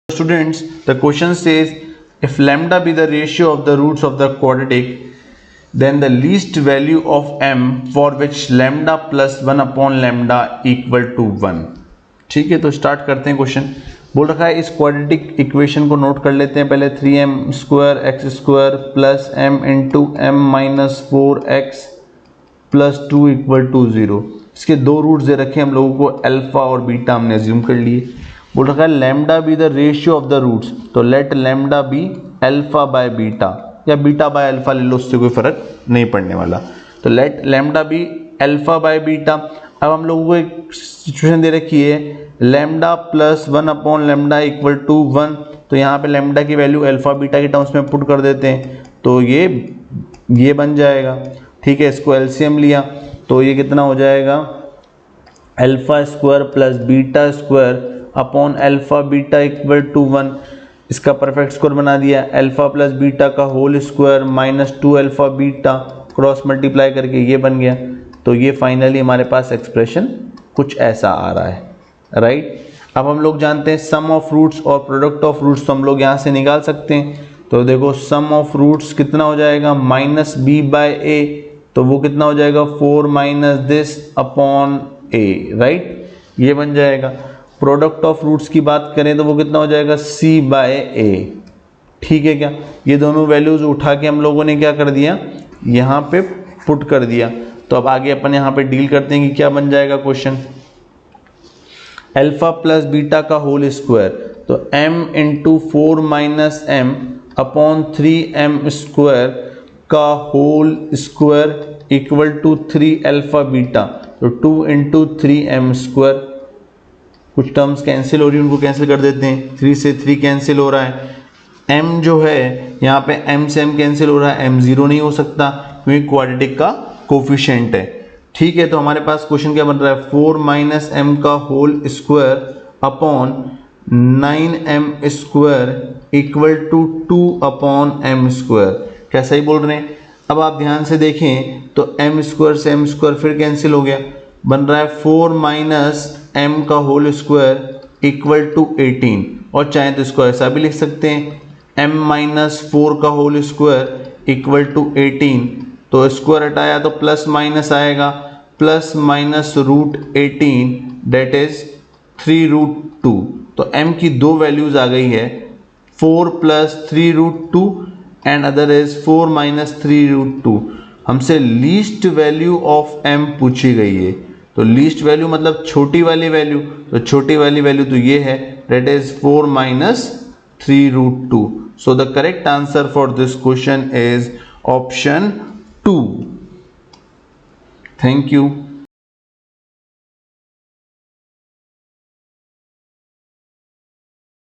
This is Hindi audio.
Students, the question says if lambda be the ratio of the roots of the quadratic, then the least value of m for which lambda plus 1 upon lambda equal to 1। ठीक है, तो स्टार्ट करते हैं। क्वेश्चन बोल रखा है इस क्वाड्रेटिक इक्वेशन को नोट कर लेते हैं पहले। 3m square x square plus m into m minus 4x plus 2 equal to 0। इसके दो रूट्स दे रखे हैं हम लोगों को, अल्फा और बीटा हमने अज्यूम कर लिए। बोल रखा है lambda be the ratio of the roots, तो let lambda be alpha by beta या बीटा बाय अल्फा ले लो, उससे कोई फर्क नहीं पड़ने वाला। तो let lambda be alpha by beta. अब हम लोगों को एक सिचुएशन दे रखी है lambda plus 1 upon lambda equal to 1, तो यहाँ पे लैम्डा की वैल्यू अल्फा बीटा के टर्म्स में पुट कर देते हैं, तो ये बन जाएगा। ठीक है, इसको एलसीएम लिया तो ये कितना हो जाएगा, alpha square plus beta square upon alpha beta equal to 1। इसका परफेक्ट स्क्वायर बना दिया, अल्फा प्लस बीटा का whole square minus 2 alpha beta cross multiply करके ये बन गया। तो ये फाइनली हमारे पास एक्सप्रेशन कुछ ऐसा आ रहा है, राइट। अब हम लोग जानते हैं सम ऑफ रूट्स और प्रोडक्ट ऑफ रूट्स, तो हम लोग यहाँ से निकाल सकते हैं। तो देखो सम ऑफ रूट्स कितना हो जाएगा, माइनस बी बाय ए, तो वो कितना हो जाएगा 4 minus this upon A, right, ये बन जाएगा। प्रोडक्ट ऑफ रूट्स की बात करें तो वो कितना हो जाएगा सी बाय ए। ठीक है क्या, ये दोनों वैल्यूज उठा के हम लोगों ने क्या कर दिया, यहाँ पे पुट कर दिया। तो अब आगे अपन यहाँ पे डील करते हैं कि क्या बन जाएगा क्वेश्चन। अल्फा प्लस बीटा का होल स्क्वायर, तो m into 4 minus M upon 3m square का whole square equal to 3 alpha beta, तो 2 इंटू 3m स्क्वायर। कुछ टर्म्स कैंसिल हो रही है, उनको कैंसिल कर देते हैं। 3 से 3 कैंसिल हो रहा है, m जो है यहाँ पे m से m कैंसिल हो रहा है, m 0 नहीं हो सकता क्योंकि क्वाड्रेटिक का कोफिशिएंट है। ठीक है, तो हमारे पास क्वेश्चन क्या बन रहा है, 4 माइनस एम का whole square upon 9m square equal to 2 upon m square. क्या सही बोल रहे हैं? अब आप ध्यान से देखें तो m स्क्वायर से m स्क्वायर फिर कैंसिल हो गया, बन रहा है 4 माइनस m का होल स्क्वायर इक्वल टू 18। और चाहे तो इसको ऐसा भी लिख सकते हैं m माइनस 4 का होल स्क्वायर इक्वल टू 18, तो स्क्वायर हटाया तो प्लस माइनस आएगा, plus minus root 18 that is 3 root 2। तो m की दो वैल्यूज आ गई है, 4 plus 3 root 2 and other is 4 minus 3 root 2। हमसे लीस्ट वैल्यू ऑफ m पूछी गई है, तो लीस्ट वैल्यू मतलब छोटी वाली वैल्यू, तो छोटी वाली वैल्यू तो ये है that is 4 minus 3 root 2। So the correct answer for this question is option 2। Thank you.